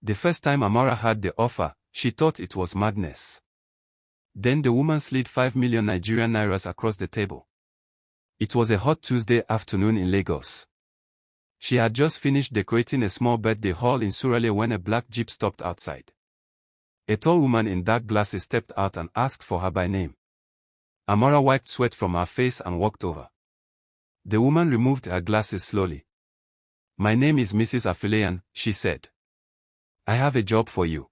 The first time Amara heard the offer, she thought it was madness. Then the woman slid 5 million Nigerian nairas across the table. It was a hot Tuesday afternoon in Lagos. She had just finished decorating a small birthday hall in Surulere when a black jeep stopped outside. A tall woman in dark glasses stepped out and asked for her by name. Amara wiped sweat from her face and walked over. The woman removed her glasses slowly. "My name is Mrs. Afilian," she said. "I have a job for you."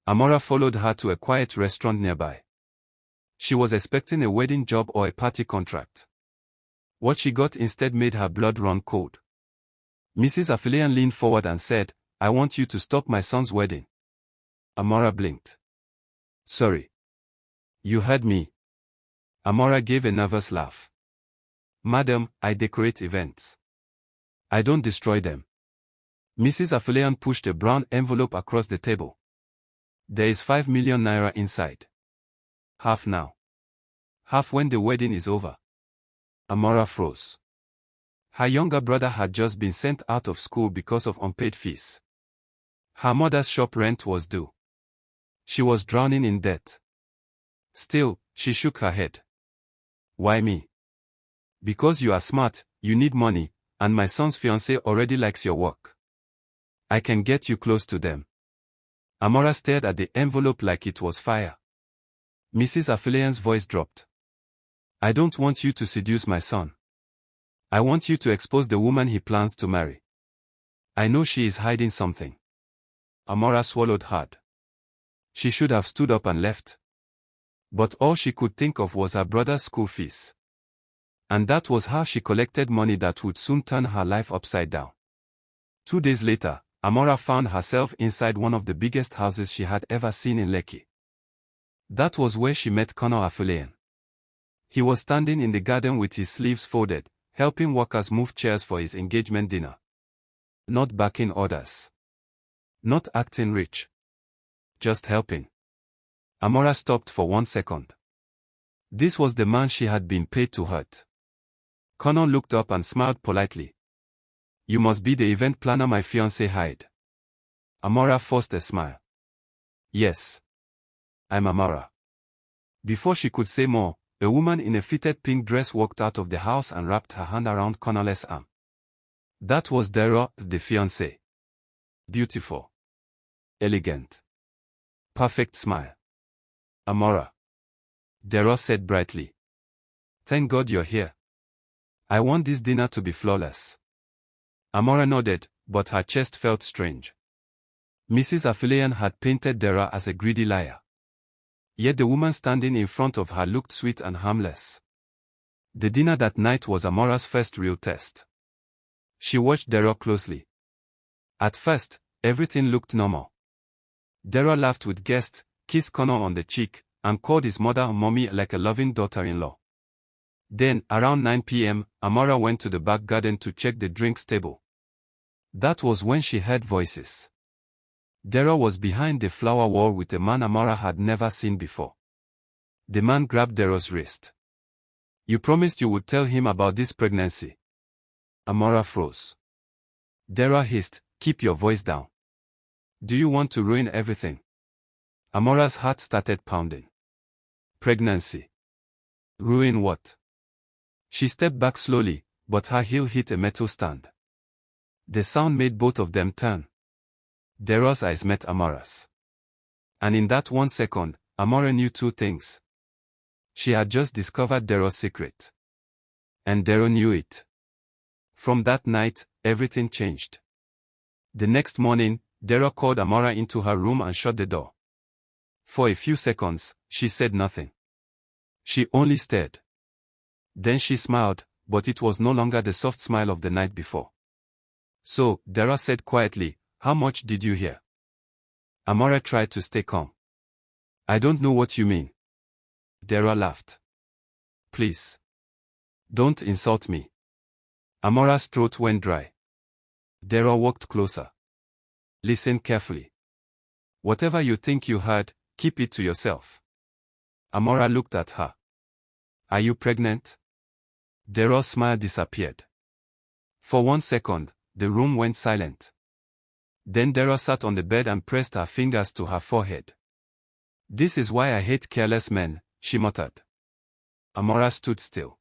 Amara followed her to a quiet restaurant nearby. She was expecting a wedding job or a party contract. What she got instead made her blood run cold. Mrs. Afilian leaned forward and said, "I want you to stop my son's wedding." Amara blinked. "Sorry. You heard me." Amara gave a nervous laugh. "Madam, I decorate events. I don't destroy them." Mrs. Afilian pushed a brown envelope across the table. "There is 5 million naira inside. Half now. Half when the wedding is over." Amara froze. Her younger brother had just been sent out of school because of unpaid fees. Her mother's shop rent was due. She was drowning in debt. Still, she shook her head. "Why me?" "Because you are smart, you need money, and my son's fiancée already likes your work. I can get you close to them." Amara stared at the envelope like it was fire. Mrs. Afilian's voice dropped. "I don't want you to seduce my son. I want you to expose the woman he plans to marry. I know she is hiding something." Amara swallowed hard. She should have stood up and left. But all she could think of was her brother's school fees. And that was how she collected money that would soon turn her life upside down. 2 days later, Amara found herself inside one of the biggest houses she had ever seen in Lekki. That was where she met Colonel Afilian. He was standing in the garden with his sleeves folded, helping workers move chairs for his engagement dinner. Not backing orders. Not acting rich. Just helping. Amara stopped for 1 second. This was the man she had been paid to hurt. Colonel looked up and smiled politely. "You must be the event planner my fiancé hired." Amara forced a smile. "Yes. I'm Amara." Before she could say more, a woman in a fitted pink dress walked out of the house and wrapped her hand around Colonel's arm. That was Dera, the fiancé. Beautiful. Elegant. Perfect smile. "Amara," Dera said brightly. "Thank God you're here. I want this dinner to be flawless." Amara nodded, but her chest felt strange. Mrs. Afilian had painted Dera as a greedy liar. Yet the woman standing in front of her looked sweet and harmless. The dinner that night was Amara's first real test. She watched Dera closely. At first, everything looked normal. Dera laughed with guests, kissed Colonel on the cheek, and called his mother mommy like a loving daughter-in-law. Then, around 9 p.m., Amara went to the back garden to check the drinks table. That was when she heard voices. Dera was behind the flower wall with a man Amara had never seen before. The man grabbed Dera's wrist. "You promised you would tell him about this pregnancy." Amara froze. Dera hissed, "Keep your voice down. Do you want to ruin everything?" Amara's heart started pounding. Pregnancy. Ruin what? She stepped back slowly, but her heel hit a metal stand. The sound made both of them turn. Dera's eyes met Amara's. And in that 1 second, Amara knew 2 things. She had just discovered Dera's secret. And Dera knew it. From that night, everything changed. The next morning, Dera called Amara into her room and shut the door. For a few seconds, she said nothing. She only stared. Then she smiled, but it was no longer the soft smile of the night before. "So," Dera said quietly, "how much did you hear?" Amara tried to stay calm. "I don't know what you mean." Dera laughed. "Please. Don't insult me." Amara's throat went dry. Dera walked closer. "Listen carefully. Whatever you think you heard, keep it to yourself." Amara looked at her. "Are you pregnant?" Dera's smile disappeared. For 1 second, the room went silent. Then Dera sat on the bed and pressed her fingers to her forehead. "This is why I hate careless men," she muttered. Amara stood still.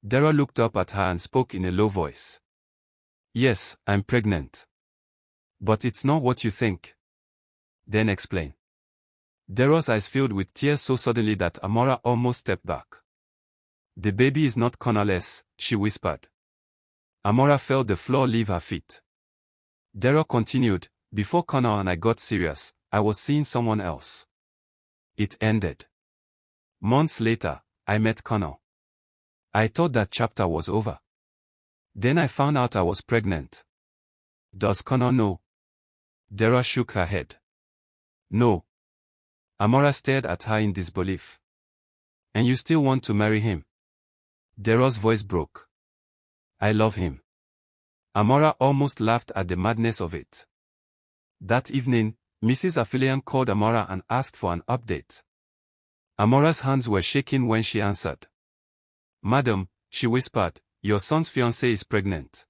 Dera looked up at her and spoke in a low voice. "Yes, I'm pregnant. But it's not what you think." "Then explain." Dera's eyes filled with tears so suddenly that Amara almost stepped back. "The baby is not Kunlé's," she whispered. Amara felt the floor leave her feet. Dera continued, "Before Kunlé and I got serious, I was seeing someone else. It ended. Months later, I met Kunlé. I thought that chapter was over. Then I found out I was pregnant. Does Kunlé know?" Dera shook her head. "No." Amara stared at her in disbelief. "And you still want to marry him?" Dera's voice broke. "I love him." Amara almost laughed at the madness of it. That evening, Mrs. Affilian called Amara and asked for an update. Amara's hands were shaking when she answered. "Madam," she whispered, "your son's fiancée is pregnant."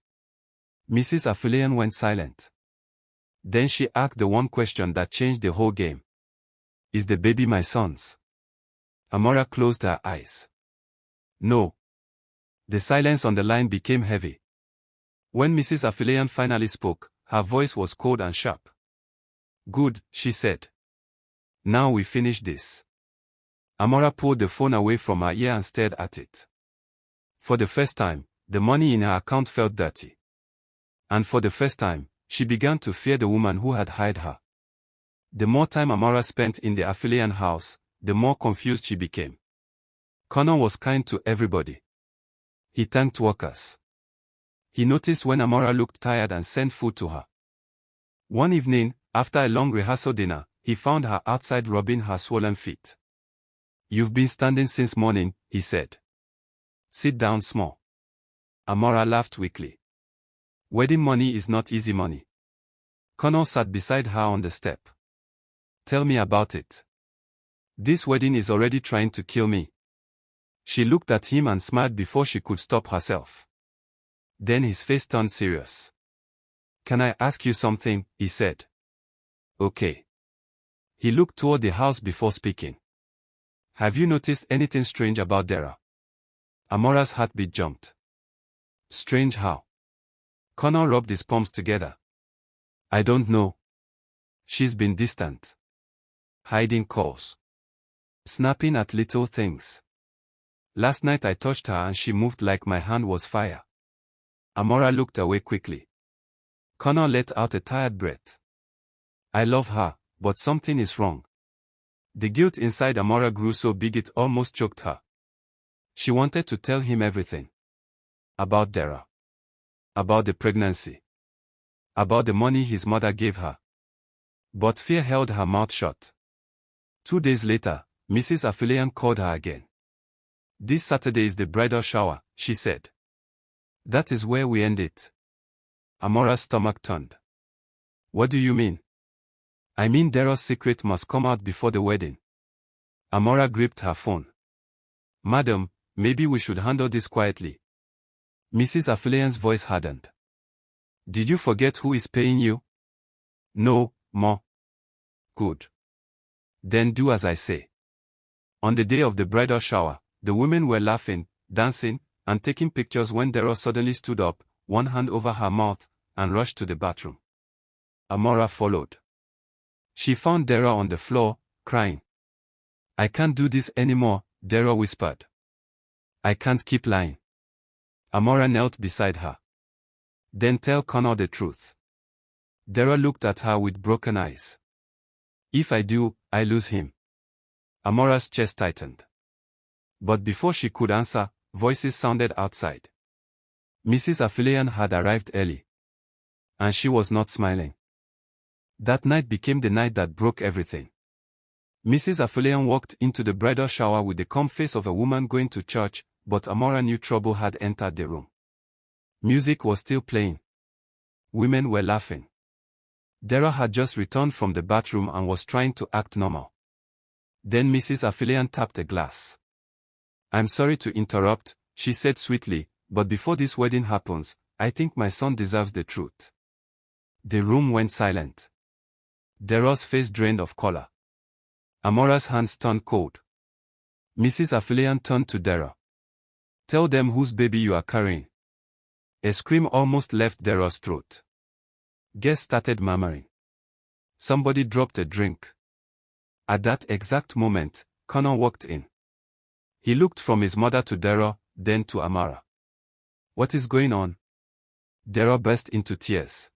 Mrs. Affilian went silent. Then she asked the one question that changed the whole game. "Is the baby my son's?" Amara closed her eyes. "No." The silence on the line became heavy. When Mrs. Affilian finally spoke, her voice was cold and sharp. "Good," she said. "Now we finish this." Amara pulled the phone away from her ear and stared at it. For the first time, the money in her account felt dirty. And for the first time, she began to fear the woman who had hired her. The more time Amara spent in the Affilian house, the more confused she became. Kunlé was kind to everybody. He thanked workers. He noticed when Amara looked tired and sent food to her. One evening, after a long rehearsal dinner, he found her outside rubbing her swollen feet. "You've been standing since morning," he said. "Sit down small." Amara laughed weakly. Wedding money is not easy money. Kunlé sat beside her on the step. "Tell me about it. This wedding is already trying to kill me." She looked at him and smiled before she could stop herself. Then his face turned serious. "Can I ask you something?" he said. "Okay." He looked toward the house before speaking. "Have you noticed anything strange about Dera?" Amara's heartbeat jumped. "Strange how?" Kunlé rubbed his palms together. "I don't know. She's been distant. Hiding calls. Snapping at little things. Last night I touched her and she moved like my hand was fire." Amara looked away quickly. Kunlé let out a tired breath. "I love her, but something is wrong." The guilt inside Amara grew so big it almost choked her. She wanted to tell him everything. About Dera. About the pregnancy. About the money his mother gave her. But fear held her mouth shut. 2 days later, Mrs. Affilian called her again. "This Saturday is the bridal shower," she said. "That is where we end it." Amara's stomach turned. "What do you mean?" "I mean Dera's secret must come out before the wedding." Amara gripped her phone. "Madam, maybe we should handle this quietly." Mrs. Affilian's voice hardened. "Did you forget who is paying you?" "No, Ma." "Good. Then do as I say." On the day of the bridal shower, the women were laughing, dancing, and taking pictures when Dera suddenly stood up, one hand over her mouth, and rushed to the bathroom. Amara followed. She found Dera on the floor, crying. "I can't do this anymore," Dera whispered. "I can't keep lying." Amara knelt beside her. "Then tell Kunlé the truth." Dera looked at her with broken eyes. "If I do, I lose him." Amara's chest tightened. But before she could answer, voices sounded outside. Mrs. Affilian had arrived early. And she was not smiling. That night became the night that broke everything. Mrs. Affilian walked into the bridal shower with the calm face of a woman going to church, but Amara knew trouble had entered the room. Music was still playing. Women were laughing. Dera had just returned from the bathroom and was trying to act normal. Then Mrs. Affilian tapped a glass. "I'm sorry to interrupt," she said sweetly, "but before this wedding happens, I think my son deserves the truth." The room went silent. Dera's face drained of color. Amara's hands turned cold. Mrs. Affilian turned to Dera. "Tell them whose baby you are carrying." A scream almost left Dera's throat. Guests started murmuring. Somebody dropped a drink. At that exact moment, Connor walked in. He looked from his mother to Dera, then to Amara. "What is going on?" Dera burst into tears.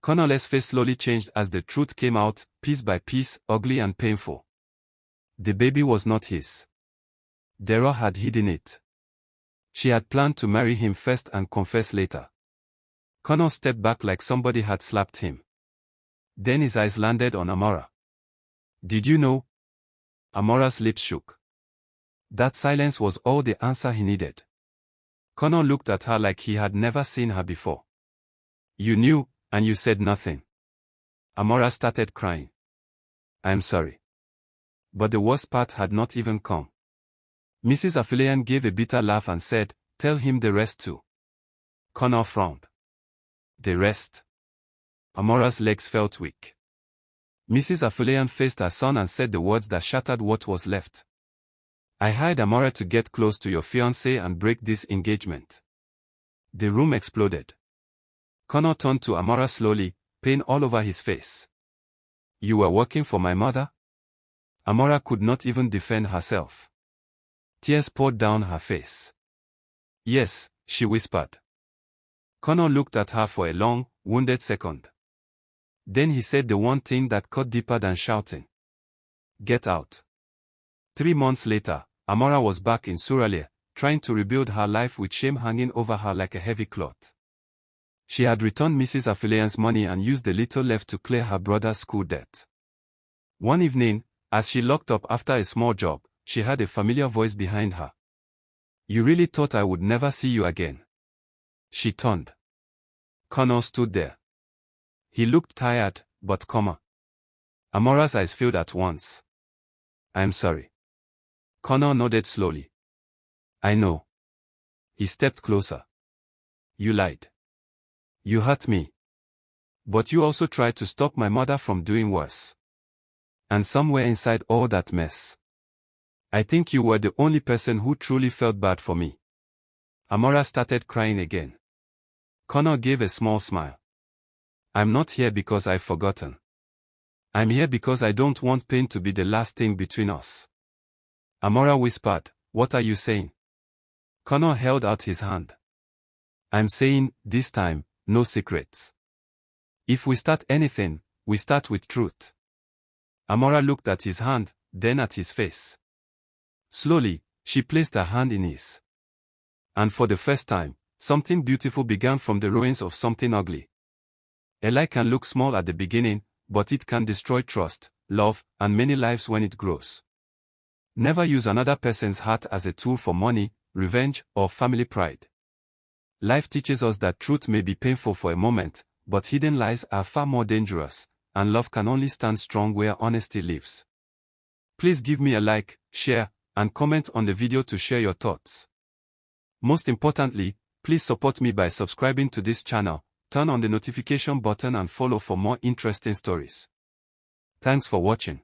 Connor's face slowly changed as the truth came out, piece by piece, ugly and painful. The baby was not his. Dera had hidden it. She had planned to marry him first and confess later. Connor stepped back like somebody had slapped him. Then his eyes landed on Amara. "Did you know?" Amara's lips shook. That silence was all the answer he needed. Connor looked at her like he had never seen her before. "You knew, and you said nothing." Amara started crying. "I'm sorry." But the worst part had not even come. Mrs. Affilian gave a bitter laugh and said, "Tell him the rest too." Connor frowned. "The rest?" Amara's legs felt weak. Mrs. Affilian faced her son and said the words that shattered what was left. "I hired Amara to get close to your fiancé and break this engagement." The room exploded. Connor turned to Amara slowly, pain all over his face. "You were working for my mother?" Amara could not even defend herself. Tears poured down her face. "Yes," she whispered. Connor looked at her for a long, wounded second. Then he said the one thing that cut deeper than shouting. "Get out." 3 months later, Amara was back in Suraleh, trying to rebuild her life with shame hanging over her like a heavy cloth. She had returned Mrs. Affilian's money and used the little left to clear her brother's school debt. One evening, as she locked up after a small job, she heard a familiar voice behind her. "You really thought I would never see you again?" She turned. Connor stood there. He looked tired, but calmer. Amara's eyes filled at once. "I'm sorry." Connor nodded slowly. "I know." He stepped closer. "You lied. You hurt me. But you also tried to stop my mother from doing worse. And somewhere inside all that mess, I think you were the only person who truly felt bad for me." Amara started crying again. Connor gave a small smile. "I'm not here because I've forgotten. I'm here because I don't want pain to be the last thing between us." Amara whispered, "What are you saying?" Connor held out his hand. "I'm saying, this time, no secrets. If we start anything, we start with truth." Amara looked at his hand, then at his face. Slowly, she placed her hand in his. And for the first time, something beautiful began from the ruins of something ugly. A lie can look small at the beginning, but it can destroy trust, love, and many lives when it grows. Never use another person's heart as a tool for money, revenge, or family pride. Life teaches us that truth may be painful for a moment, but hidden lies are far more dangerous, and love can only stand strong where honesty lives. Please give me a like, share, and comment on the video to share your thoughts. Most importantly, please support me by subscribing to this channel, turn on the notification button and follow for more interesting stories. Thanks for watching.